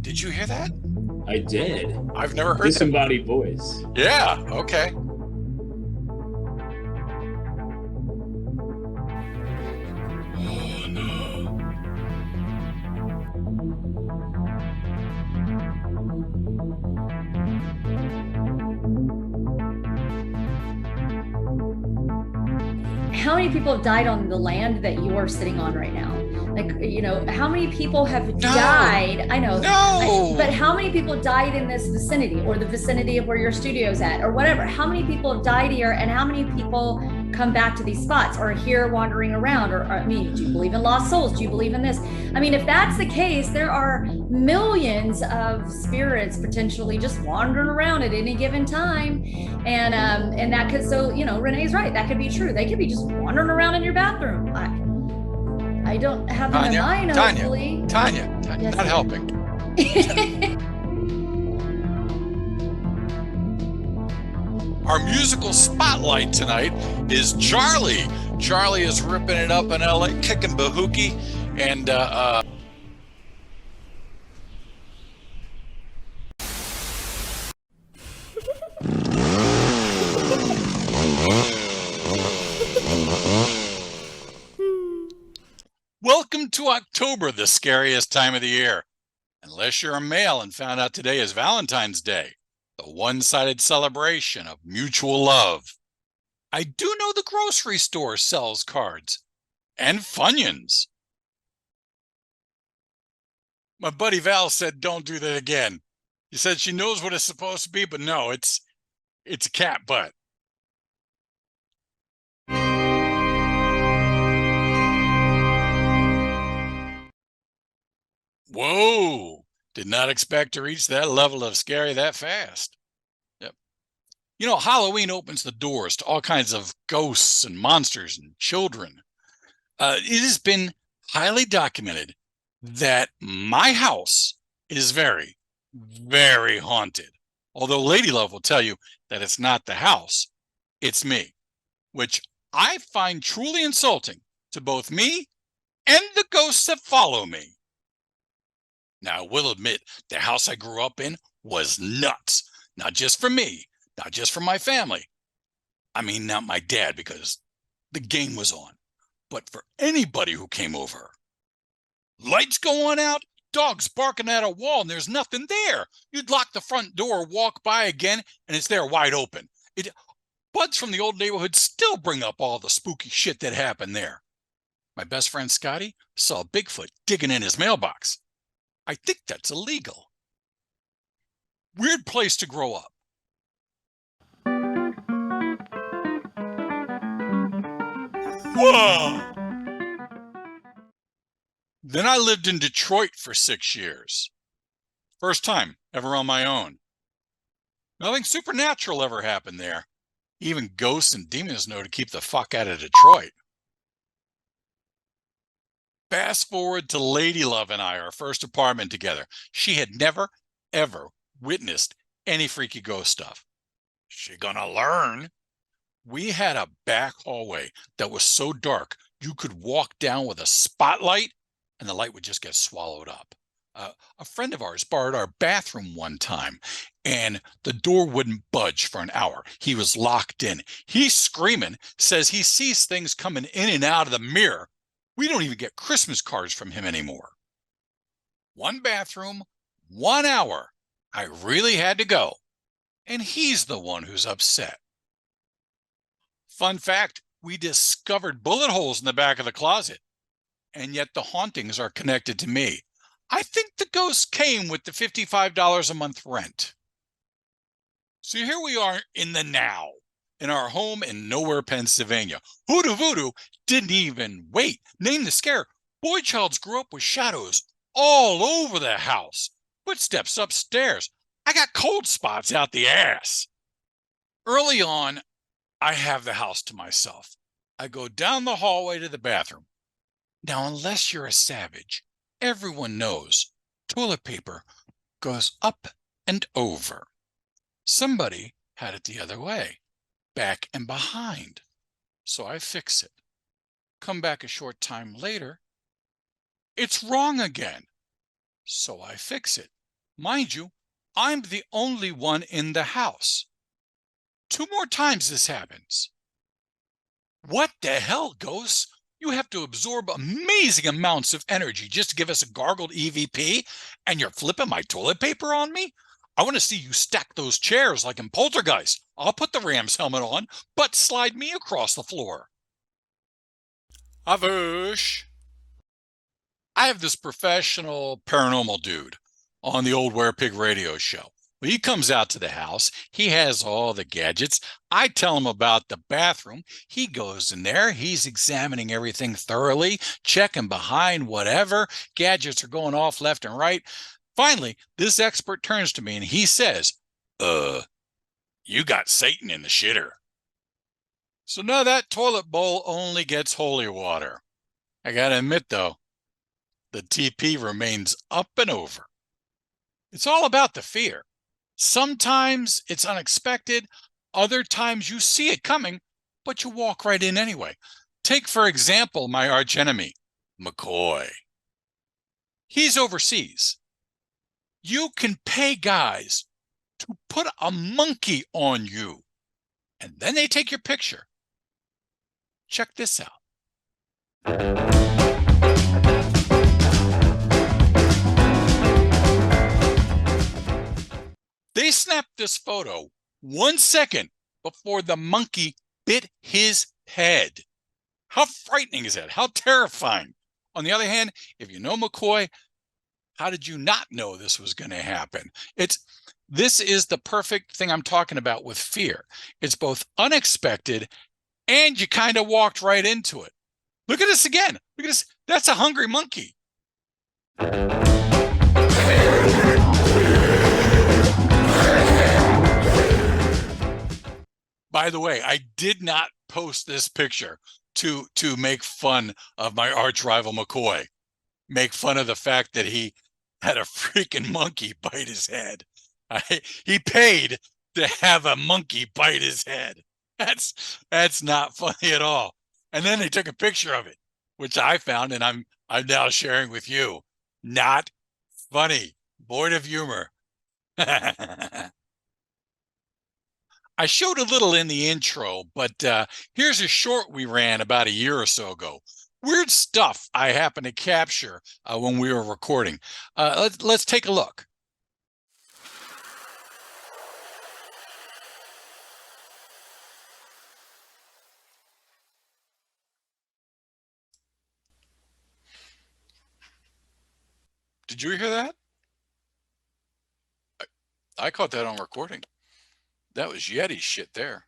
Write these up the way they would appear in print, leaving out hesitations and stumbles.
Did you hear that? I did. I've never heard that. Disembodied voice. Yeah, okay. Oh no. How many people have died on the land that you are sitting on right now? Like, how many people have No. died? I know, but No. how many people died in this vicinity or the vicinity of where your studio's at or whatever? How many people have died here and how many people come back to these spots or are here wandering around? Or, I mean, do you believe in lost souls? Do you believe in this? I mean, if that's the case, there are millions of spirits potentially just wandering around at any given time. And that could, so, Renee's right. That could be true. They could be just wandering around in your bathroom. I don't have them in Tanya, mine, Tanya, hopefully. Tanya, Yes, not helping. Our musical spotlight tonight is Charlie. Charlie is ripping it up in LA, kicking bahookie, and welcome to October, the scariest time of the year. Unless you're a male and found out today is Valentine's Day, the one-sided celebration of mutual love. I do know the grocery store sells cards and Funyuns. My buddy Val said, don't do that again. He said she knows what it's supposed to be, but no, it's a cat butt. Whoa, did not expect to reach that level of scary that fast. Yep. Halloween opens the doors to all kinds of ghosts and monsters and children. It has been highly documented that my house is very, very haunted. Although Lady Love will tell you that it's not the house, it's me, which I find truly insulting to both me and the ghosts that follow me. Now, I will admit the house I grew up in was nuts, not just for me, not just for my family. I mean, not my dad, because the game was on, but for anybody who came over. Lights going out, dogs barking at a wall, and there's nothing there. You'd lock the front door, walk by again, and it's there wide open. Buds from the old neighborhood still bring up all the spooky shit that happened there. My best friend Scotty saw Bigfoot digging in his mailbox. I think that's illegal. Weird place to grow up. Whoa! Then I lived in Detroit for 6 years. First time ever on my own. Nothing supernatural ever happened there. Even ghosts and demons know to keep the fuck out of Detroit. Fast forward to Lady Love and I, our first apartment together. She had never, ever witnessed any freaky ghost stuff. She gonna learn. We had a back hallway that was so dark you could walk down with a spotlight and the light would just get swallowed up. A friend of ours borrowed our bathroom one time and the door wouldn't budge for an hour. He was locked in. He's screaming, says he sees things coming in and out of the mirror. We don't even get Christmas cards from him anymore. One bathroom, 1 hour. I really had to go. And he's the one who's upset. Fun fact, we discovered bullet holes in the back of the closet, and yet the hauntings are connected to me. I think the ghost came with the $55 a month rent. So here we are in the now, in our home in Nowhere, Pennsylvania. Hoodoo Voodoo didn't even wait. Name the scare. Boy Childs grew up with shadows all over the house. Footsteps upstairs. I got cold spots out the ass. Early on, I have the house to myself. I go down the hallway to the bathroom. Now, unless you're a savage, everyone knows toilet paper goes up and over. Somebody had it the other way, back and behind. So I fix it. Come back a short time later, it's wrong again. So I fix it. Mind you, I'm the only one in the house. 2 more times this happens. What the hell, ghosts? You have to absorb amazing amounts of energy just to give us a gargled EVP, and you're flipping my toilet paper on me? I want to see you stack those chairs like in Poltergeist. I'll put the Rams helmet on, but slide me across the floor. Avush. I have this professional paranormal dude on the old Werepig radio show. Well, he comes out to the house. He has all the gadgets. I tell him about the bathroom. He goes in there. He's examining everything thoroughly, checking behind whatever. Gadgets are going off left and right. Finally, this expert turns to me and he says, you got Satan in the shitter. So now that toilet bowl only gets holy water. I gotta admit, though, the TP remains up and over. It's all about the fear. Sometimes it's unexpected. Other times you see it coming, but you walk right in anyway. Take, for example, my archenemy, McCoy. He's overseas. You can pay guys to put a monkey on you, and then they take your picture. Check this out. They snapped this photo 1 second before the monkey bit his head. How frightening is that? How terrifying. On the other hand, if you know McCoy, how did you not know this was going to happen? This is the perfect thing I'm talking about with fear. It's both unexpected and you kind of walked right into it. Look at this again. Look at this. That's a hungry monkey. By the way, I did not post this picture to make fun of my arch rival McCoy, make fun of the fact that he had a freaking monkey bite his head. He paid to have a monkey bite his head. That's not funny at all. And then they took a picture of it, which I found, and I'm now sharing with you. Not funny, void of humor. I showed a little in the intro, but here's a short we ran about a year or so ago. Weird stuff I happened to capture when we were recording. Let's take a look. Did you hear that? I caught that on recording. That was Yeti shit there.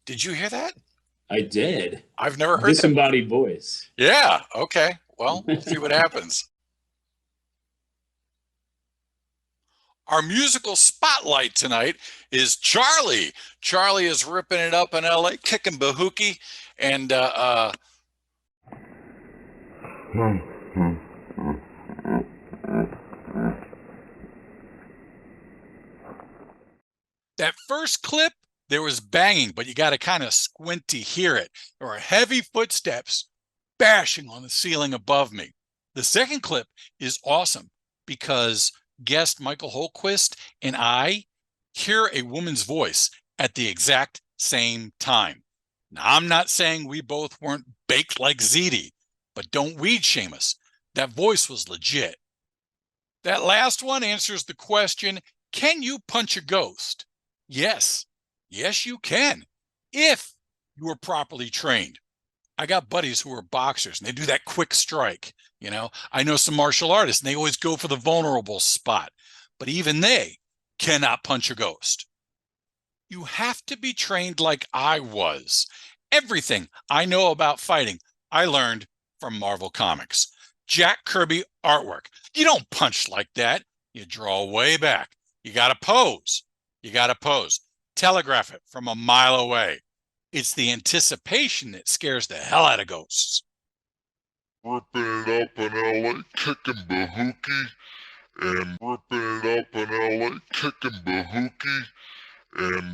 Did you hear that? I did. I've never heard Disembodied voice. Yeah, okay. Well, we'll see what happens. Our musical spotlight tonight is Charlie. Charlie is ripping it up in LA, kicking bahookie, and that first clip, there was banging, but you got to kind of squint to hear it. There were heavy footsteps bashing on the ceiling above me. The second clip is awesome because guest Michael Holquist and I hear a woman's voice at the exact same time. Now, I'm not saying we both weren't baked like ziti, but don't weed shame us. That voice was legit. That last one answers the question, can you punch a ghost? Yes. Yes, you can, if you are properly trained. I got buddies who are boxers and they do that quick strike. You know, I know some martial artists and they always go for the vulnerable spot, but even they cannot punch a ghost. You have to be trained like I was. Everything I know about fighting, I learned from Marvel Comics. Jack Kirby artwork. You don't punch like that. You draw way back. You got to pose. You got to pose. Telegraph it from a mile away. It's the anticipation that scares the hell out of ghosts. Ripping it up in LA, kicking bahookie, and ripping it up in LA, kicking bahookie, and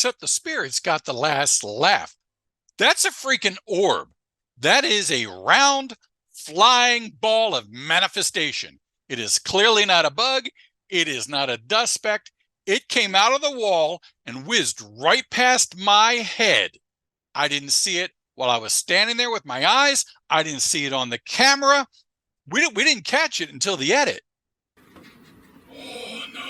except the spirits got the last laugh. That's a freaking orb. That is a round, flying ball of manifestation. It is clearly not a bug. It is not a dust speck. It came out of the wall and whizzed right past my head. I didn't see it while I was standing there with my eyes. I didn't see it on the camera. We didn't catch it until the edit. Oh no.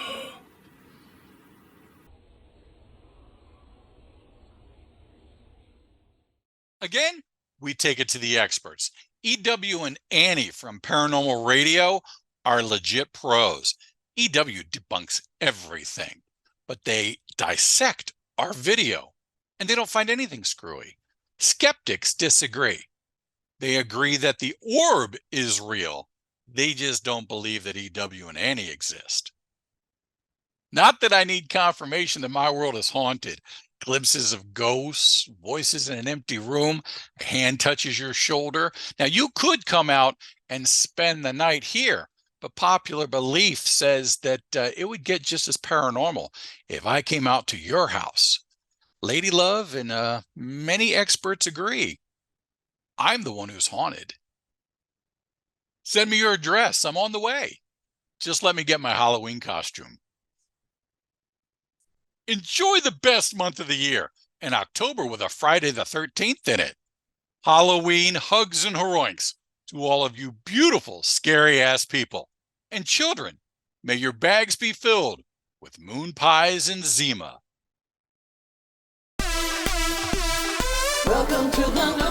Again, we take it to the experts. EW and Annie from Paranormal Radio are legit pros. EW debunks everything, but they dissect our video, and they don't find anything screwy. Skeptics disagree. They agree that the orb is real. They just don't believe that EW and Annie exist. Not that I need confirmation that my world is haunted. Glimpses of ghosts, voices in an empty room, a hand touches your shoulder. Now, you could come out and spend the night here, but popular belief says that it would get just as paranormal if I came out to your house. Lady Love and many experts agree. I'm the one who's haunted. Send me your address. I'm on the way. Just let me get my Halloween costume. Enjoy the best month of the year, and October with a Friday the 13th in it. Halloween hugs and heroinks to all of you beautiful, scary-ass people. And children, may your bags be filled with moon pies and Zima. Welcome to the